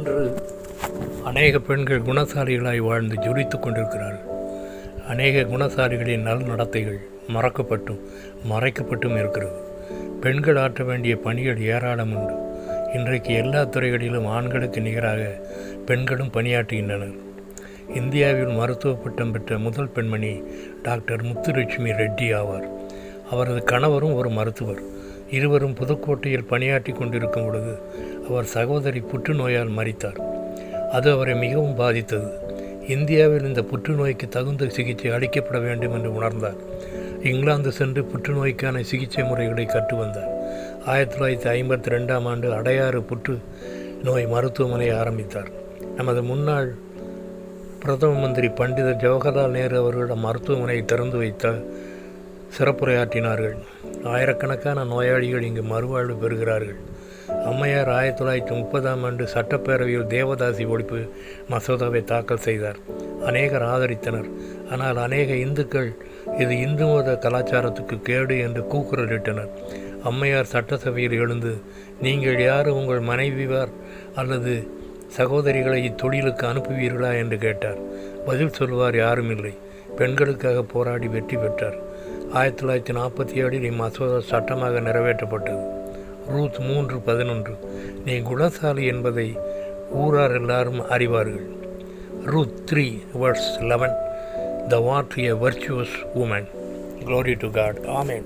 இன்று அநேக பெண்கள் குணசாலிகளாய் வாழ்ந்து ஜொலித்து கொண்டிருக்கிறார்கள். அநேக குணசாலிகளின் நல் நடத்தைகள் மறக்கப்பட்டும் மறைக்கப்பட்டும் இருக்கிறது. பெண்கள் ஆற்ற வேண்டிய பணிகள் ஏராளம் உண்டு. இன்றைக்கு எல்லா துறைகளிலும் ஆண்களுக்கு நிகராக பெண்களும் பணியாற்றுகின்றனர். இந்தியாவில் மருத்துவ பட்டம் பெற்ற முதல் பெண்மணி டாக்டர் முத்துலட்சுமி ரெட்டி ஆவார். அவரது கணவரும் ஒரு மருத்துவர். இருவரும் புதுக்கோட்டையில் பணியாற்றி கொண்டிருக்கும் பொழுது அவர் சகோதரி புற்றுநோயால் மரித்தார். அது அவரை மிகவும் பாதித்தது. இந்தியாவில் இந்த புற்றுநோய்க்கு தகுந்த சிகிச்சை அளிக்கப்பட வேண்டும் என்று உணர்ந்தார். இங்கிலாந்து சென்று புற்றுநோய்க்கான சிகிச்சை முறைகளை கற்று வந்தார். 1952ஆம் ஆண்டு அடையாறு புற்று நோய் மருத்துவமனையை ஆரம்பித்தார். நமது முன்னாள் பிரதம மந்திரி பண்டிதர் ஜவஹர்லால் நேரு அவர்களிடம் மருத்துவமனையை திறந்து வைத்தார். சிறப்புரையாற்றினார்கள். ஆயிரக்கணக்கான நோயாளிகள் இங்கு மறுவாழ்வு பெறுகிறார்கள். அம்மையார் 1930ஆம் ஆண்டு சட்டப்பேரவையில் தேவதாசி ஒழிப்பு மசோதாவை தாக்கல் செய்தார். அநேகர் ஆதரித்தனர். ஆனால் அநேக இந்துக்கள் இது இந்து மத கலாச்சாரத்துக்கு கேடு என்று கூக்குரலிட்டனர். அம்மையார் சட்டசபையில் எழுந்து, நீங்கள் யார் உங்கள் மனைவியார் அல்லது சகோதரிகளை இத்தொழிலுக்கு அனுப்புவீர்களா என்று கேட்டார். பதில் சொல்வார் யாரும் இல்லை. பெண்களுக்காக போராடி வெற்றி பெற்றார். 1947இல் இம்மசோதா சட்டமாக நிறைவேற்றப்பட்டது. ரூத் 3:11 நீ குணசாலி என்பதை ஊரார் எல்லாரும் அறிவார்கள். Ruth 3:11 Thou art a virtuous woman. Glory to God. Amen.